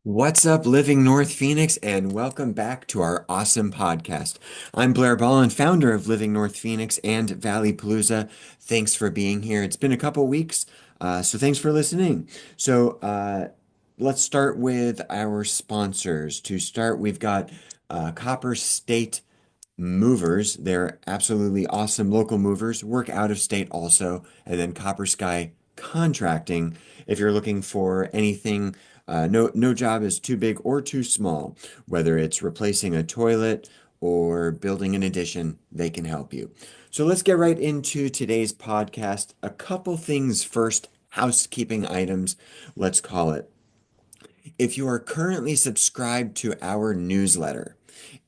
What's up, Living North Phoenix, and welcome back to our awesome podcast. I'm Blair Ballin, founder of Living North Phoenix and Valley Palooza. Thanks for being here. It's been a couple weeks, so thanks for listening. Let's start with our sponsors. To start, we've got Copper State Movers. They're absolutely awesome local movers, work out of state also, and then Copper Sky Contracting. If you're looking for anything, no job is too big or too small. Whether it's replacing a toilet or building an addition, they can help you. So let's get right into today's podcast. A couple things first, housekeeping items, let's call it. If you are currently subscribed to our newsletter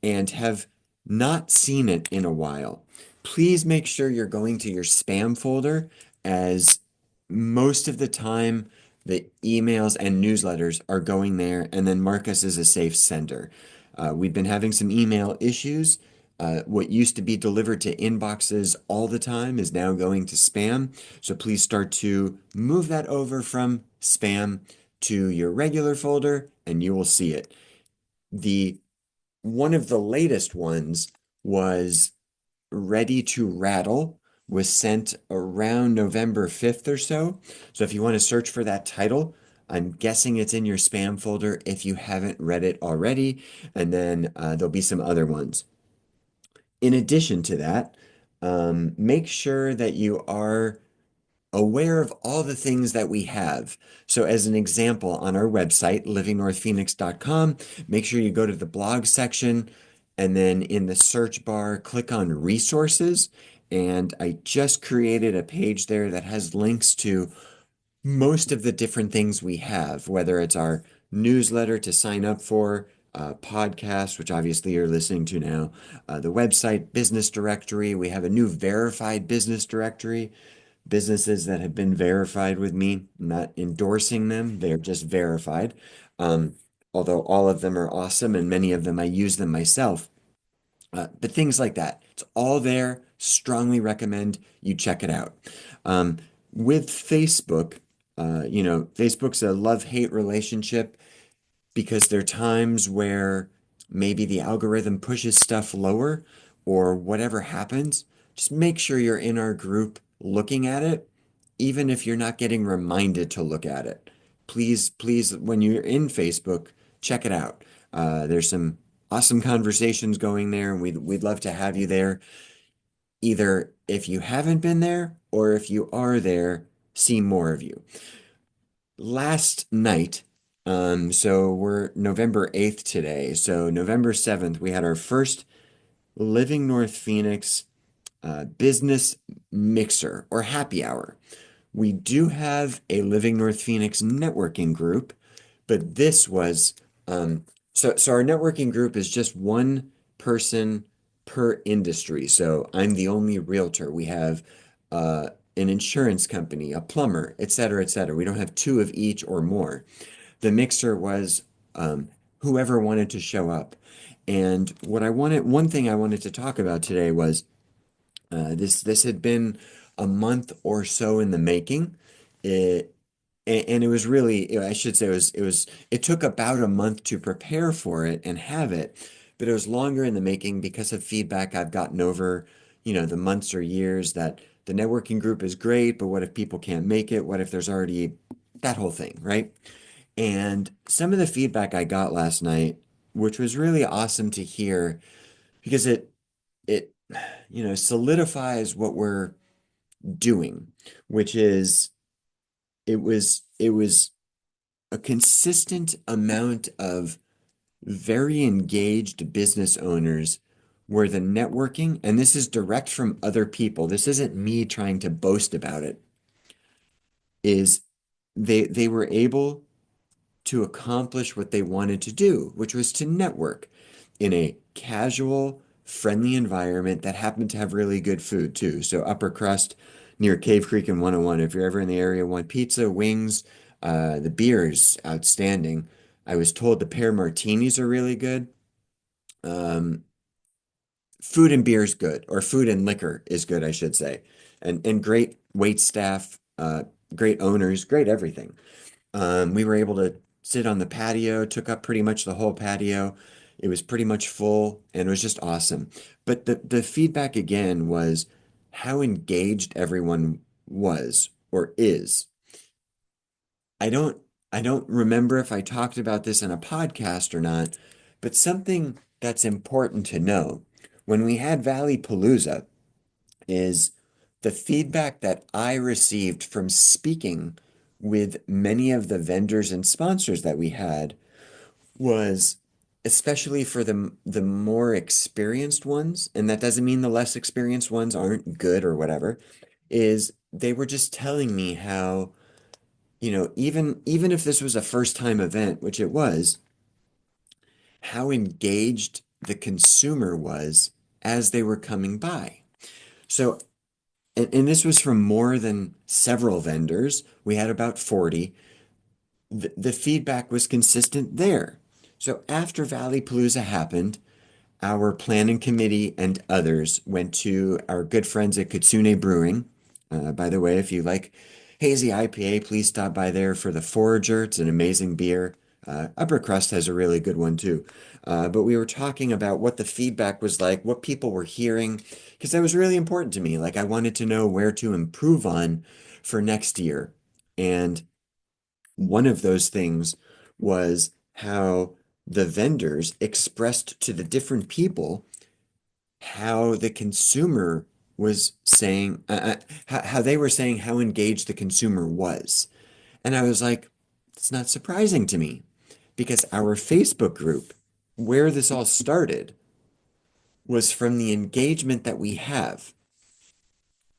and have not seen it in a while, please make sure you're going to your spam folder, as most of the time the emails and newsletters are going there, and then mark us as a safe sender. We've been having some email issues. What used to be delivered to inboxes all the time is now going to spam. So please start to move that over from spam to your regular folder and you will see it. The One of the latest ones was Ready to Rattle, was sent around November 5th or so. So if you want to search for that title, I'm guessing it's in your spam folder if you haven't read it already. And then there'll be some other ones. In addition to that, make sure that you are aware of all the things that we have. So as an example, on our website, livingnorthphoenix.com, make sure you go to the blog section and then in the search bar, click on resources. And I just created a page there that has links to most of the different things we have, whether it's our newsletter to sign up for, podcast, which obviously you're listening to now, the website, business directory. We have a new verified business directory, businesses that have been verified with me, not endorsing them, they're just verified. Um, Although all of them are awesome and many of them I use them myself. But things like that, it's all there. Strongly recommend you check it out. Um, with Facebook, Facebook's a love-hate relationship because there are times where maybe the algorithm pushes stuff lower or whatever happens. Just make sure you're in our group looking at it, even if you're not getting reminded to look at it. Please, when you're in Facebook, check it out. There's some awesome conversations going there, and we'd love to have you there. Either if you haven't been there or if you are there, see more of you. Last night, so we're November 8th today. So November 7th, we had our first Living North Phoenix business mixer or happy hour. We do have a Living North Phoenix networking group, but this was so our networking group is just one person per industry. So I'm the only realtor. We have an insurance company, a plumber, et cetera, et cetera. We don't have two of each or more. The mixer was whoever wanted to show up. And one thing I wanted to talk about today was this had been a month or so in the making. It and it was really, I should say it took about a month to prepare for it and have it, but it was longer in the making because of feedback I've gotten over, the months or years that the networking group is great, but what if people can't make it? What if there's already that whole thing, right? And some of the feedback I got last night, which was really awesome to hear because it solidifies what we're doing, which is it was a consistent amount of very engaged business owners where the networking, and this is direct from other people, this isn't me trying to boast about it, is they were able to accomplish what they wanted to do, which was to network in a casual, friendly environment that happened to have really good food too. So upper crust near Cave Creek and 101. If you're ever in the area, want pizza, wings, the beer is outstanding. I was told the pear martinis are really good. Um, Food and beer is good, or food and liquor is good, I should say. And great wait staff, great owners, great everything. We were able to sit on the patio, took up pretty much the whole patio. It was pretty much full and it was just awesome. But the feedback again was how engaged everyone was or is. I don't I don't remember if I talked about this in a podcast or not, but something that's important to know when we had Valley Palooza is the feedback that I received from speaking with many of the vendors and sponsors that we had was especially for the more experienced ones, and that doesn't mean the less experienced ones aren't good or whatever, is they were just telling me how, even if this was a first time event, which it was, how engaged the consumer was as they were coming by. So and this was from more than several vendors. We had about 40. The feedback was consistent there. So after Valley Palooza happened, our planning committee and others went to our good friends at Kitsune Brewing. By the way, if you like hazy IPA, please stop by there for the Forager. It's an amazing beer. Upper Crust has a really good one too. But we were talking about what the feedback was like, what people were hearing, because that was really important to me. Like I wanted to know where to improve on for next year. And one of those things was how the vendors expressed to the different people how the consumer was saying, how they were saying how engaged the consumer was. And I was like, it's not surprising to me because our Facebook group, where this all started, was from the engagement that we have.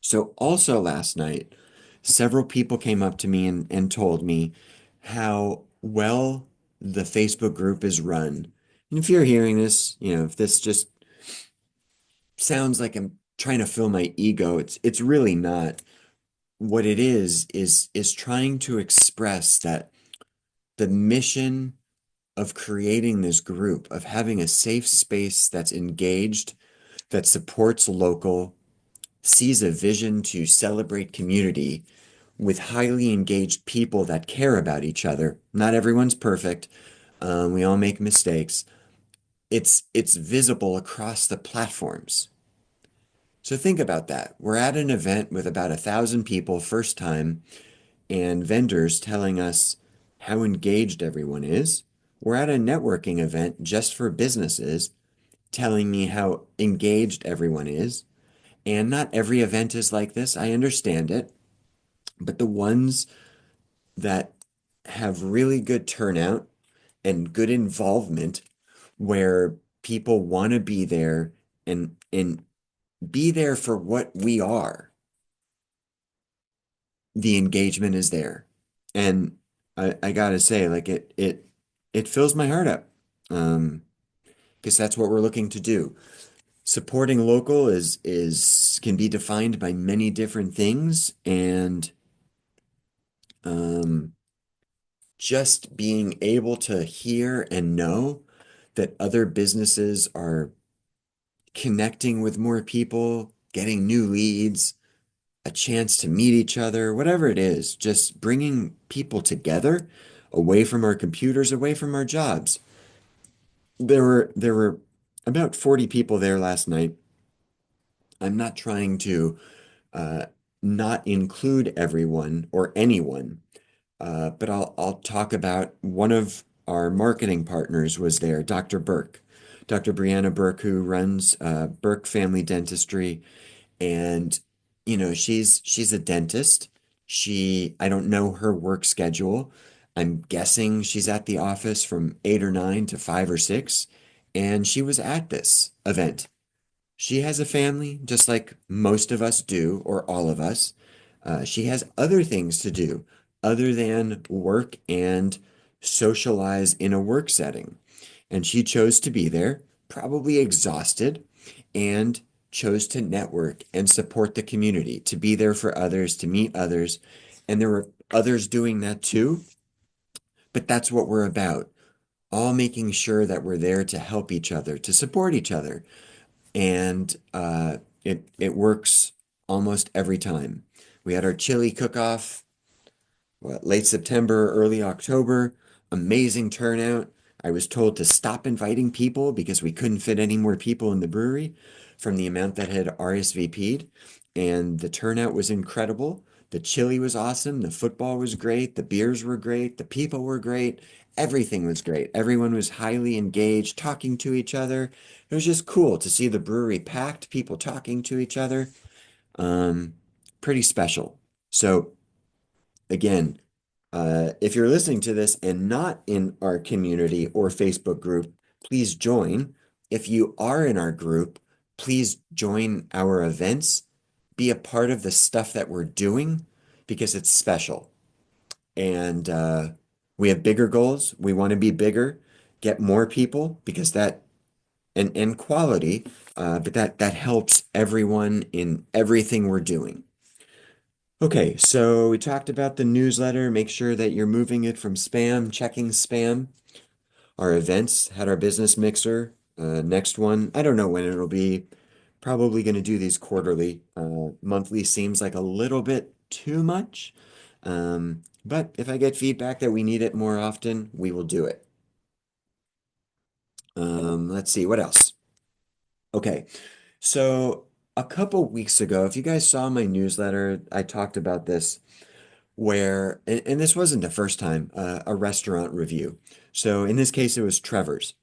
So also last night, several people came up to me and told me how well the Facebook group is run. And if you're hearing this, if this just sounds like I'm trying to fill my ego, it's really not. What it is trying to express that the mission of creating this group, of having a safe space that's engaged, that supports local, sees a vision to celebrate community with highly engaged people that care about each other. Not everyone's perfect. We all make mistakes. It's visible across the platforms. So think about that. We're at an event with about 1,000 people, first time, and vendors telling us how engaged everyone is. We're at a networking event just for businesses, telling me how engaged everyone is. And not every event is like this. I understand it. But the ones that have really good turnout and good involvement where people want to be there and be there for what we are, the engagement is there. And I gotta say, like it fills my heart up. Because that's what we're looking to do. Supporting local is can be defined by many different things, and um, just being able to hear and know that other businesses are connecting with more people, getting new leads, a chance to meet each other, whatever it is, just bringing people together away from our computers, away from our jobs. There were about 40 people there last night. I'm not trying to uh, not include everyone or anyone, but I'll talk about one of our marketing partners was there, Dr. Burke, Dr. Brianna Burke, who runs Burke Family Dentistry, and she's a dentist. I don't know her work schedule. I'm guessing she's at the office from 8 or 9 to 5 or 6, and she was at this event. She has a family, just like most of us do, or all of us. She has other things to do other than work and socialize in a work setting. And she chose to be there, probably exhausted, and chose to network and support the community, to be there for others, to meet others. And there were others doing that too. But that's what we're about. All making sure that we're there to help each other, to support each other, and it works almost every time. We had our chili cook-off, late September, early October. amazing turnout. I was told to stop inviting people because we couldn't fit any more people in the brewery from the amount that had RSVP'd. And the turnout was incredible. The chili was awesome. The football was great. The beers were great. The people were great. Everything was great. Everyone was highly engaged, talking to each other. It was just cool to see the brewery packed, people talking to each other. Um, Pretty special. So, again, if you're listening to this and not in our community or Facebook group, please join. If you are in our group, please join our events. Be a part of the stuff that we're doing because it's special. And we have bigger goals. We want to be bigger, get more people because that and quality, but that helps everyone in everything we're doing. Okay, so we talked about the newsletter. Make sure that you're moving it from spam, checking spam. Our events had our business mixer. Next one, I don't know when it'll be. Probably going to do these quarterly. Monthly seems like a little bit too much. But if I get feedback that we need it more often, we will do it. Let's see, what else? Okay, so a couple weeks ago, if you guys saw my newsletter, I talked about this where, and this wasn't the first time, a restaurant review. So in this case, it was Trevor's.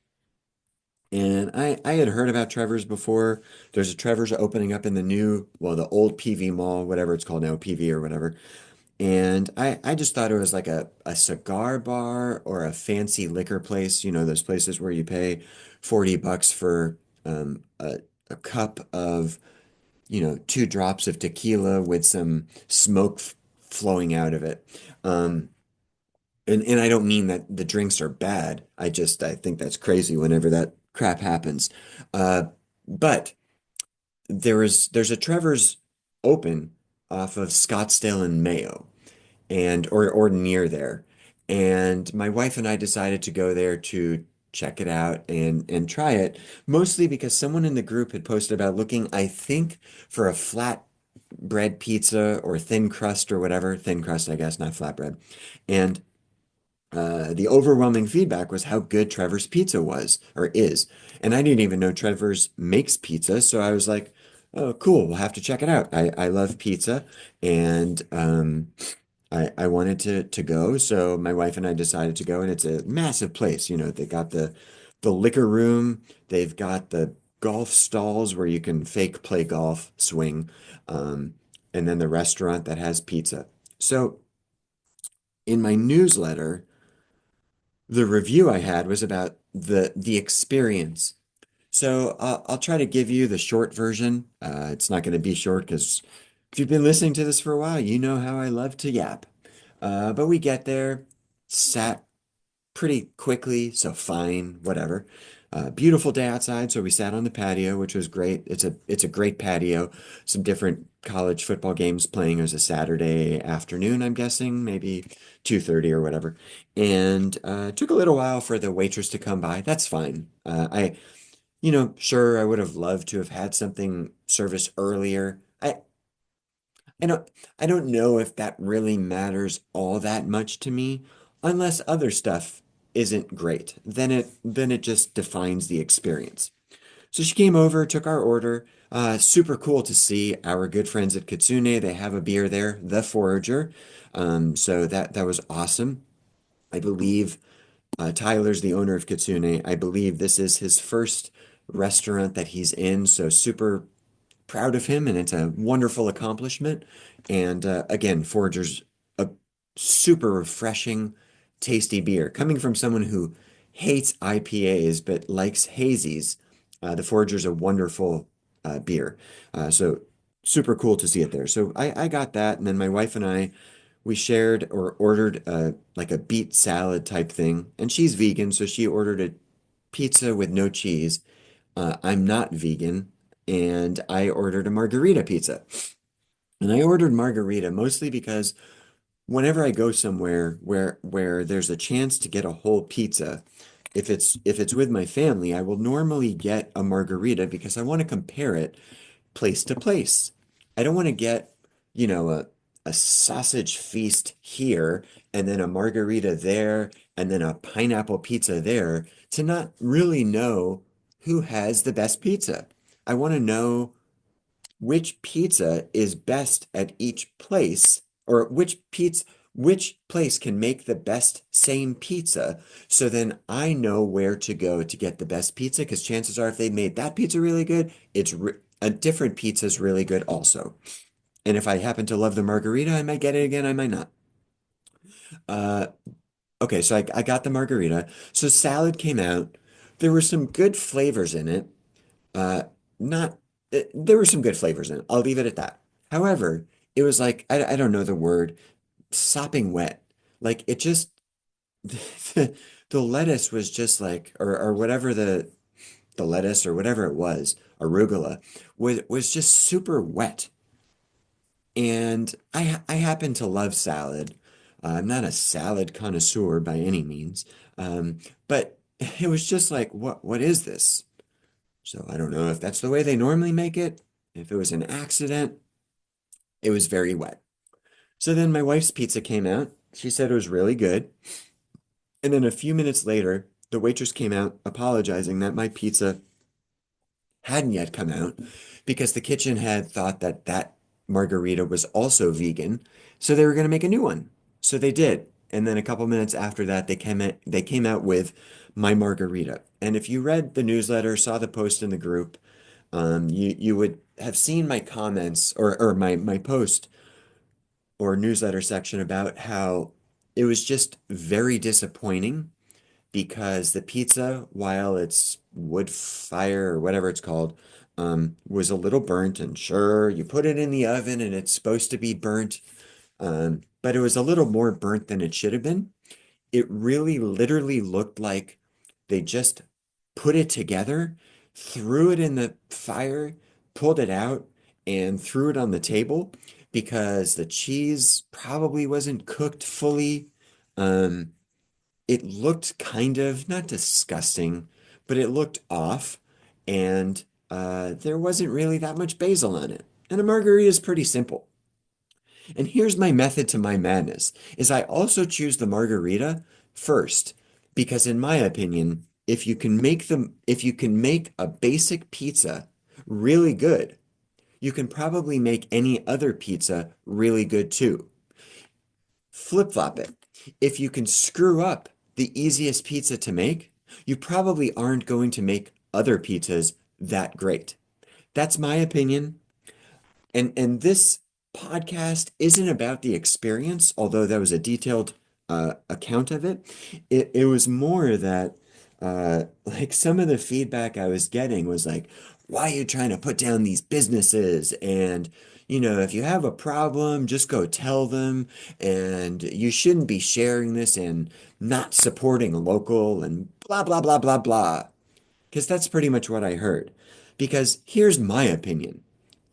And I had heard about Trevor's before. There's a Trevor's opening up in the new, well, the old PV Mall, whatever it's called now, PV or whatever. And I just thought it was like a cigar bar or a fancy liquor place, those places where you pay 40 bucks for a cup of, two drops of tequila with some smoke flowing out of it. Um, and I don't mean that the drinks are bad. I think that's crazy whenever that crap happens. Uh, but there's a Trevor's open off of Scottsdale and Mayo and or near there. And my wife and I decided to go there to check it out and try it, mostly because someone in the group had posted about looking, I think, for a flat bread pizza or thin crust or whatever, thin crust, I guess, not flatbread. And the overwhelming feedback was how good Trevor's pizza was or is. And I didn't even know Trevor's makes pizza, so I was like, oh, cool, we'll have to check it out. I love pizza, and I wanted to go, so my wife and I decided to go, and it's a massive place. They got the liquor room, they've got the golf stalls where you can fake play golf, swing, um, and then the restaurant that has pizza. So in my newsletter, the review I had was about the experience. So I'll try to give you the short version. It's not going to be short because if you've been listening to this for a while, you know how I love to yap. But we get there, sat pretty quickly, so fine, whatever. Beautiful day outside, so we sat on the patio, which was great. It's a great patio. Some different college football games playing. It was a Saturday afternoon, I'm guessing, maybe 2:30 or whatever. And it took a little while for the waitress to come by. That's fine. Sure, I would have loved to have had something service earlier. I don't I don't know if that really matters all that much to me, unless other stuff isn't great. Then it just defines the experience. So she came over, took our order. Super cool to see our good friends at Kitsune. They have a beer there, the Forager. So that was awesome. I believe Tyler's the owner of Kitsune. I believe this is his first restaurant that he's in. So super proud of him, and it's a wonderful accomplishment. And again, Forager's a super refreshing, tasty beer. Coming from someone who hates IPAs but likes hazies, the Forager's a wonderful beer. So super cool to see it there. So I got that, and then my wife and we shared or ordered like a beet salad type thing, and she's vegan, so she ordered a pizza with no cheese. I'm not vegan, and I ordered a margarita pizza. And I ordered margarita mostly because whenever I go somewhere where there's a chance to get a whole pizza, if it's with my family, I will normally get a margarita because I want to compare it place to place. I don't want to get, you know, a sausage feast here and then a margarita there and then a pineapple pizza there to not really know who has the best pizza. I want to know which pizza is best at each place, or which place can make the best same pizza. So then I know where to go to get the best pizza, because chances are if they made that pizza really good, a different pizza is really good also. And if I happen to love the margarita, I might get it again, I might not. Uh, okay, so I got the margarita. So salad came out. There were some good flavors in it. Uh, not There were some good flavors in it. I'll leave it at that. However, it was like I don't know the word, sopping wet. Like it just the lettuce was just like or whatever the lettuce or whatever it was, arugula was just super wet. And I happen to love salad. I'm not a salad connoisseur by any means. But it was just like what is this? So I don't know if that's the way they normally make it. If it was an accident, it was very wet. So then my wife's pizza came out. She said it was really good. And then a few minutes later, the waitress came out apologizing that my pizza hadn't yet come out because the kitchen had thought that that margarita was also vegan. So they were going to make a new one. So they did. And then a couple minutes after that, they came out with my margarita. And if you read the newsletter, saw the post in the group, you would have seen my comments or my post or newsletter section about how it was just very disappointing because the pizza, while it's wood fire or whatever it's called, was a little burnt. And sure, you put it in the oven and it's supposed to be burnt, but it was a little more burnt than it should have been. It really literally looked like they just put it together, threw it in the fire, pulled it out, and threw it on the table because the cheese probably wasn't cooked fully. Um, it looked kind of not disgusting, but it looked off, and there wasn't really that much basil on it. And a margarita is pretty simple. And here's my method to my madness, is I also choose the margarita first, because in my opinion, if you can make a basic pizza really good, you can probably make any other pizza really good too. Flip-flop it. If you can screw up the easiest pizza to make, you probably aren't going to make other pizzas that great. That's my opinion. And this podcast isn't about the experience, although that was a detailed account of it. It was more that like some of the feedback I was getting was like, why are you trying to put down these businesses? And if you have a problem, just go tell them. And you shouldn't be sharing this and not supporting local and blah blah blah blah blah. Because that's pretty much what I heard. Because here's my opinion.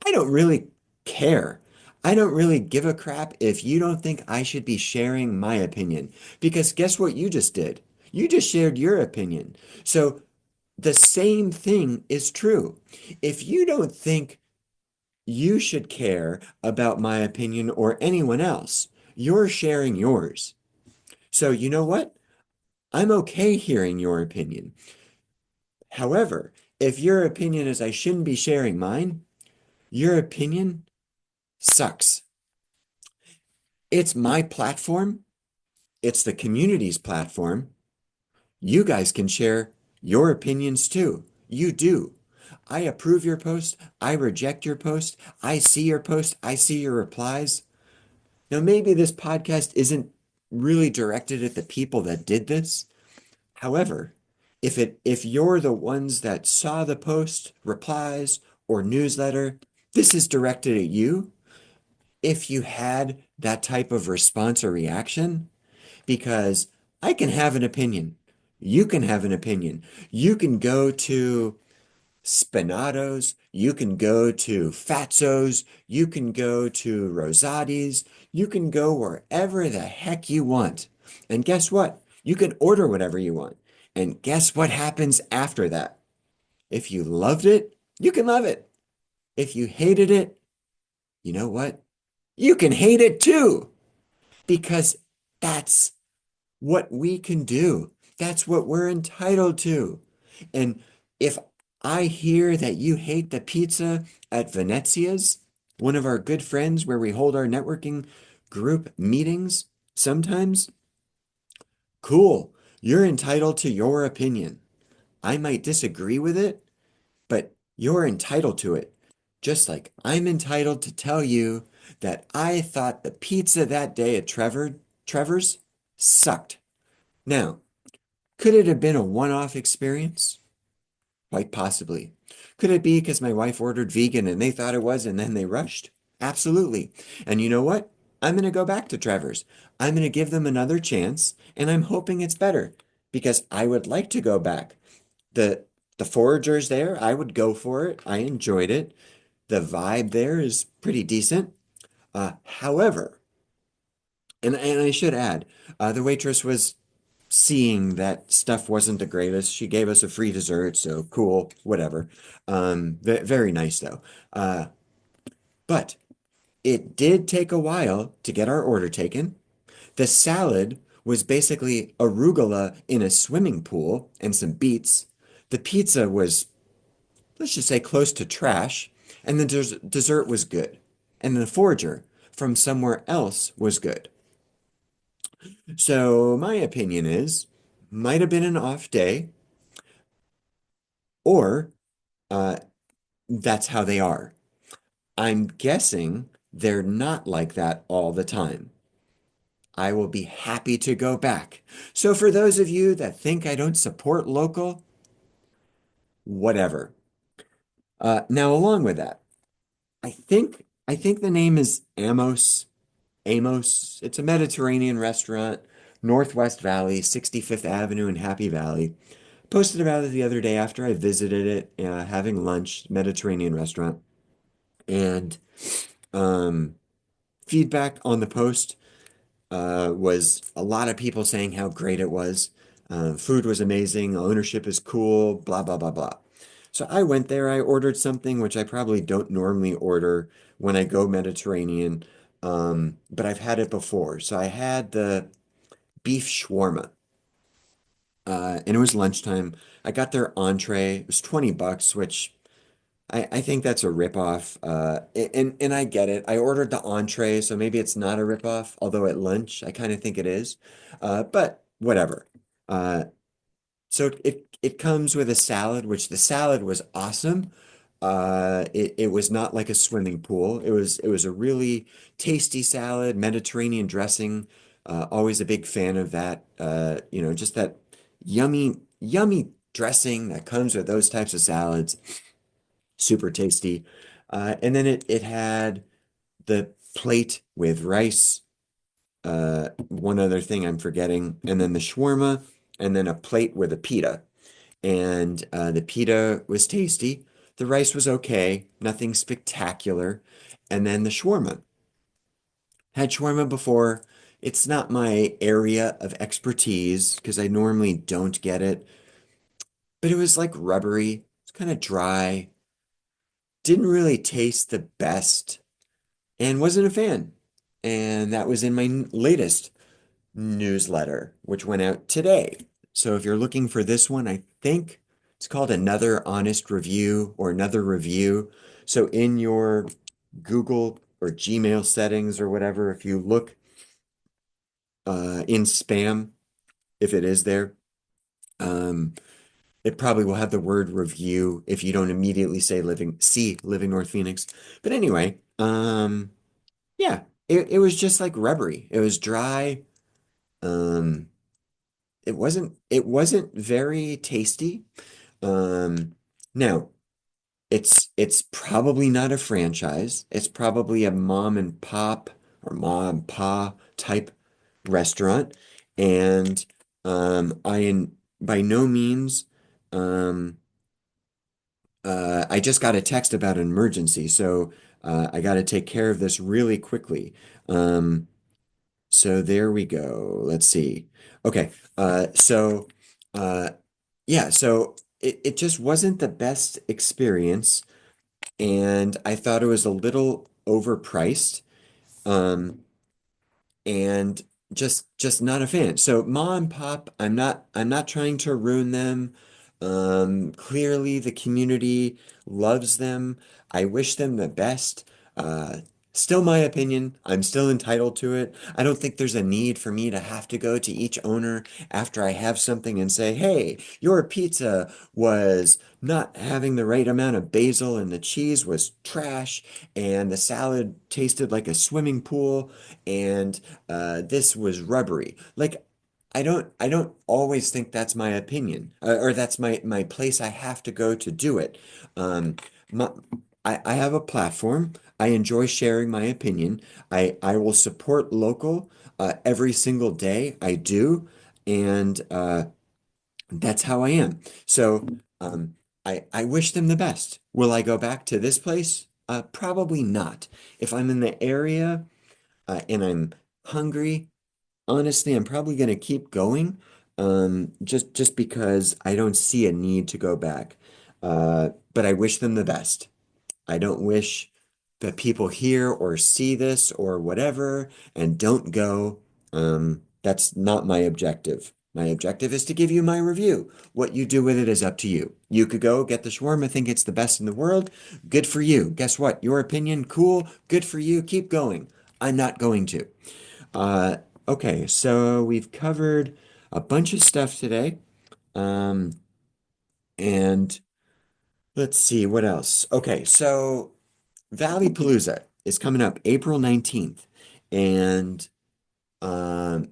I don't really care. I don't really give a crap if you don't think I should be sharing my opinion. Because guess what you just did? You just shared your opinion. So the same thing is true. If you don't think you should care about my opinion or anyone else, you're sharing yours. So you know what? I'm okay hearing your opinion. However, if your opinion is I shouldn't be sharing mine, your opinion sucks. It's my platform. It's the community's platform. You guys can share your opinions too. You do. I approve your post. I reject your post. I see your post. I see your replies. Now, maybe this podcast isn't really directed at the people that did this. However, if you're the ones that saw the post, replies, or newsletter, this is directed at you. If you had that type of response or reaction, because I can have an opinion. You can have an opinion. You can go to Spinato's, you can go to Fatso's, you can go to Rosati's, you can go wherever the heck you want. And guess what? You can order whatever you want. And guess what happens after that? If you loved it, you can love it. If you hated it, you know what? you can hate it too, because that's what we can do. That's what we're entitled to. And if I hear that you hate the pizza at Venezia's, one of our good friends where we hold our networking group meetings sometimes, cool. You're entitled to your opinion. I might disagree with it, but you're entitled to it. Just like I'm entitled to tell you that I thought the pizza that day at Trevor's sucked. Now, could it have been a one-off experience? Quite possibly. Could it be because my wife ordered vegan and they thought it was and then they rushed? Absolutely. And you know what? I'm going to go back to Trevor's. I'm going to give them another chance and I'm hoping it's better because I would like to go back. The the foragers there, I would go for it. I enjoyed it. The vibe there is pretty decent. However, and I should add, the waitress was seeing that stuff wasn't the greatest. She gave us a free dessert, so cool, whatever. Very nice though. Uh, but it did take a while to get our order taken. The salad was basically arugula in a swimming pool and some beets. The pizza was, let's just say, close to trash, and the dessert was good. And the forager from somewhere else was good. So my opinion is, might have been an off day, or uh, that's how they are. I'm guessing they're not like that all the time. I will be happy to go back. So for those of you that think I don't support local, whatever. Now along with that, I think the name is Amos. Amos. It's a Mediterranean restaurant, Northwest Valley, 65th Avenue in Happy Valley. Posted about it the other day after I visited it, having lunch, Mediterranean restaurant. And um, feedback on the post was a lot of people saying how great it was. Food was amazing, ownership is cool, blah, blah, blah, blah. So I went there, I ordered something which I probably don't normally order when I go Mediterranean, but I've had it before. So I had the beef shawarma, and it was lunchtime. I got their entree, it was 20 bucks, which I think that's a ripoff. And I get it. I ordered the entree, so maybe it's not a ripoff, although at lunch I kind of think it is. But whatever. Uh, so it comes with a salad, which the salad was awesome. It was not like a swimming pool. It was a really tasty salad, Mediterranean dressing. Always a big fan of that. Just that yummy, yummy dressing that comes with those types of salads. Super tasty. And then it had the plate with rice, one other thing I'm forgetting, and then the shawarma, and then a plate with a pita. And the pita was tasty. The rice was okay, nothing spectacular. And then the shawarma. Had shawarma before. It's not my area of expertise because I normally don't get it, but it was like rubbery. It's kind of dry. Didn't really taste the best and wasn't a fan. And that was in my latest newsletter, which went out today. So if you're looking for this one, I think it's called Another Honest Review or Another Review. So in your Google or Gmail settings or whatever, if you look in spam, if it is there, um, it probably will have the word review if you don't immediately say living North Phoenix. But anyway, yeah, it was just like rubbery. It was dry. Um, it wasn't very tasty. Um, Now it's probably not a franchise. It's probably a mom and pop or mom and pa type restaurant. And I in by no means um I just got a text about an emergency, so I got to take care of this really quickly. Um, so there we go. Let's see. Okay. Uh, yeah, so it just wasn't the best experience, and I thought it was a little overpriced. Um, and just not a fan. So mom and pop, I'm not trying to ruin them. Clearly the community loves them. I wish them the best. Uh, Still my opinion. I'm still entitled to it. I don't think there's a need for me to have to go to each owner after I have something and say, "Hey, your pizza was not having the right amount of basil and the cheese was trash and the salad tasted like a swimming pool and this was rubbery." Like, I don't always think that's my opinion, or that's my place I have to go to do it. Um, my, I have a platform. I enjoy sharing my opinion. I will support local every single day. I do, and that's how I am. So I wish them the best. Will I go back to this place? Probably not. If I'm in the area and I'm hungry, honestly, I'm probably going to keep going, just because I don't see a need to go back. But I wish them the best. I don't wish that people hear or see this or whatever and don't go. That's not my objective. My objective is to give you my review. What you do with it is up to you. You could go get the shawarma, think it's the best in the world. Good for you. Guess what? Your opinion, cool. Good for you. Keep going. I'm not going to. Uh, okay, so we've covered a bunch of stuff today. Um, and let's see what else. Okay, so Valley Palooza is coming up April 19th, and um,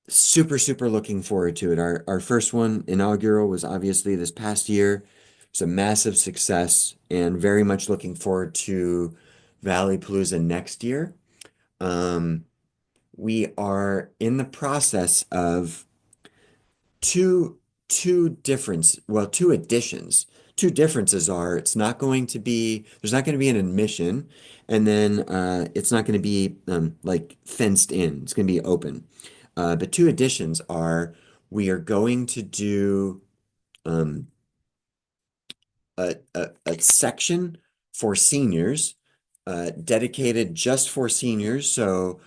super, super looking forward to it. Our first one, inaugural, was obviously this past year. It's a massive success, and very much looking forward to Valley Palooza next year. Um, we are in the process of two two additions. Two differences are it's not going to be there's not going to be an admission, and then it's not going to be like fenced in. It's going to be open. But two additions are we are going to do um, a section for seniors, dedicated just for seniors. So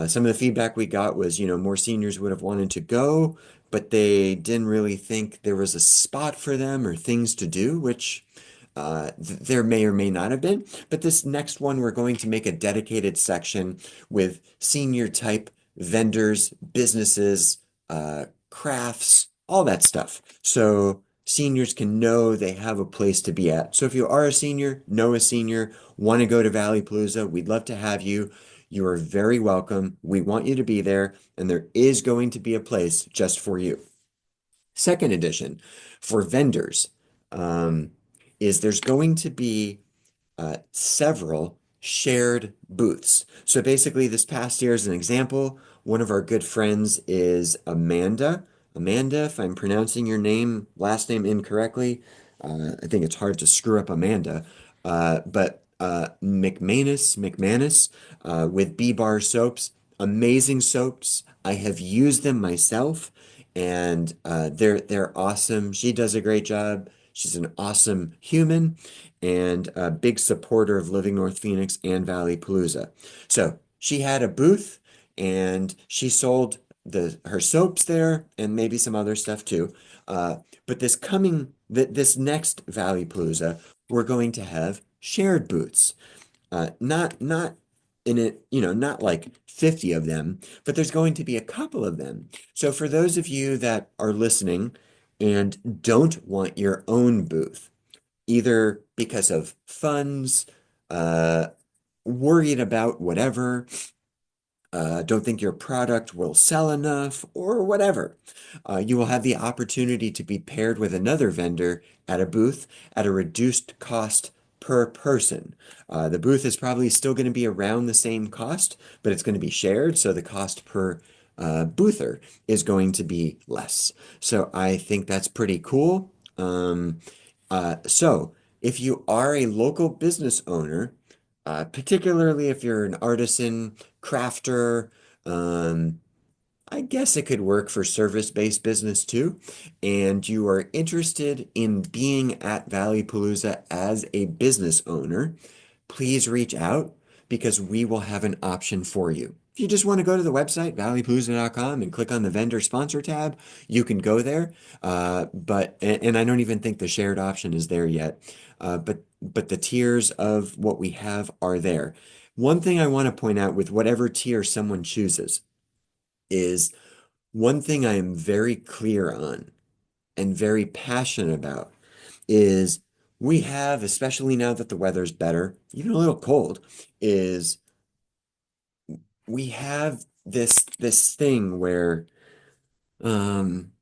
some of the feedback we got was, more seniors would have wanted to go, but they didn't really think there was a spot for them or things to do, which there may or may not have been. But this next one, we're going to make a dedicated section with senior type vendors, businesses, crafts, all that stuff. So seniors can know they have a place to be at. So if you are a senior, know a senior, want to go to Valley Palooza, we'd love to have you. You are very welcome. We want you to be there, and there is going to be a place just for you. Second edition for vendors um, is there's going to be several shared booths. So basically, this past year, as an example, one of our good friends is Amanda. Amanda, if I'm pronouncing your last name incorrectly, I think it's hard to screw up Amanda. But McManus, with B-Bar soaps, amazing soaps. I have used them myself, and they're awesome. She does a great job. She's an awesome human and a big supporter of Living North Phoenix and Valley Palooza. So she had a booth and she sold her soaps there and maybe some other stuff too. But this next Valley Palooza, we're going to have shared booths. Not in it, not like 50 of them, but there's going to be a couple of them. So for those of you that are listening and don't want your own booth, either because of funds, uh, worried about whatever, don't think your product will sell enough, or whatever. You will have the opportunity to be paired with another vendor at a booth at a reduced cost per person. The booth is probably still going to be around the same cost, but it's going to be shared, so the cost per boother is going to be less. So I think that's pretty cool. So if you are a local business owner, particularly if you're an artisan, crafter, um, I guess it could work for service-based business too, and you are interested in being at Valley Palooza as a business owner, please reach out. because we will have an option for you. If you just want to go to the website, valleypalooza.com, and click on the vendor sponsor tab, you can go there. And I don't even think the shared option is there yet. But the tiers of what we have are there. One thing I want to point out with whatever tier someone chooses is one thing I am very clear on and very passionate about is we have, especially now that the weather's better, even a little cold, is we have this thing where um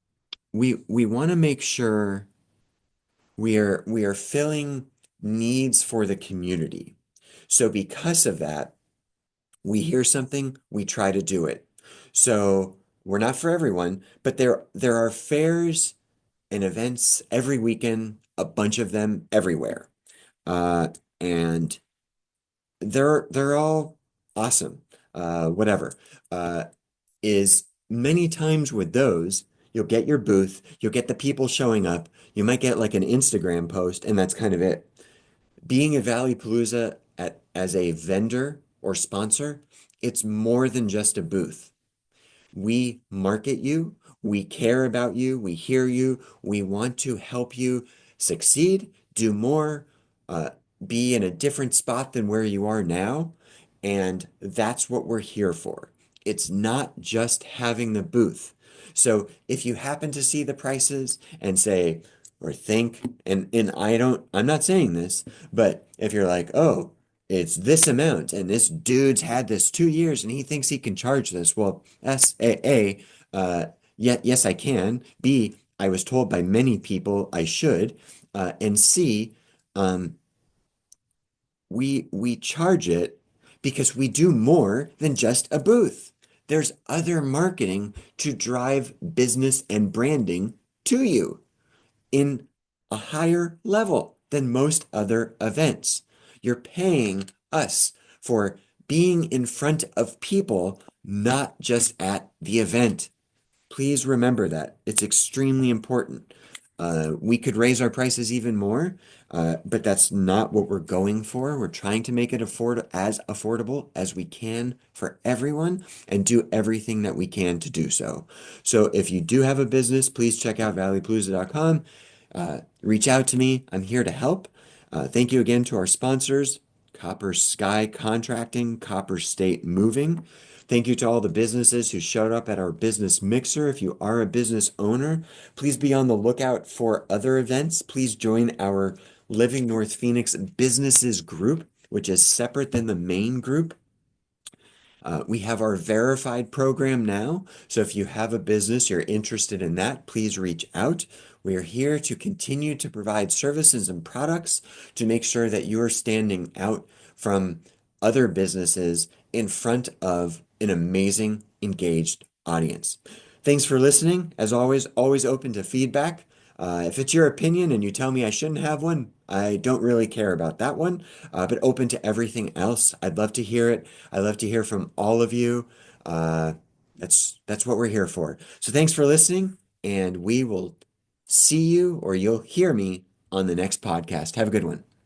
we want to make sure we are filling needs for the community. So because of that, we hear something, we try to do it. So we're not for everyone, but there are fairs and events every weekend, a bunch of them everywhere. Uh, and they're all awesome. Whatever. Uh, is many times with those, you'll get your booth, you'll get the people showing up, you might get like an Instagram post, and that's kind of it. Being at Valley Palooza as a vendor or sponsor, it's more than just a booth. We market you, we care about you, we hear you, we want to help you succeed, do more, uh, be in a different spot than where you are now. And that's what we're here for. It's not just having the booth. So if you happen to see the prices and say, or think, and I'm not saying this, but if you're like, oh, it's this amount, and this dude's had this 2 years, and he thinks he can charge this. Well, uh, yes, I can. B, I was told by many people I should. And C, um, we charge it because we do more than just a booth. There's other marketing to drive business and branding to you in a higher level than most other events. You're paying us for being in front of people, not just at the event. Please remember that. It's extremely important. We could raise our prices even more, but that's not what we're going for. We're trying to make it as affordable as we can for everyone and do everything that we can to do so. So if you do have a business, please check out valleypalooza.com. Reach out to me. I'm here to help. Thank you again to our sponsors, Copper Sky Contracting, Copper State Moving. Thank you to all the businesses who showed up at our business mixer. If you are a business owner, please be on the lookout for other events. Please join our Living North Phoenix Businesses group, which is separate than the main group. We have our verified program now. So if you have a business, you're interested in that, please reach out. We are here to continue to provide services and products to make sure that you're standing out from other businesses in front of an amazing, engaged audience. Thanks for listening. As always, always open to feedback. If it's your opinion and you tell me I shouldn't have one, I don't really care about that one, but open to everything else. I'd love to hear it. I'd love to hear from all of you. Uh, that's what we're here for. So thanks for listening, and we will see you or you'll hear me on the next podcast. Have a good one.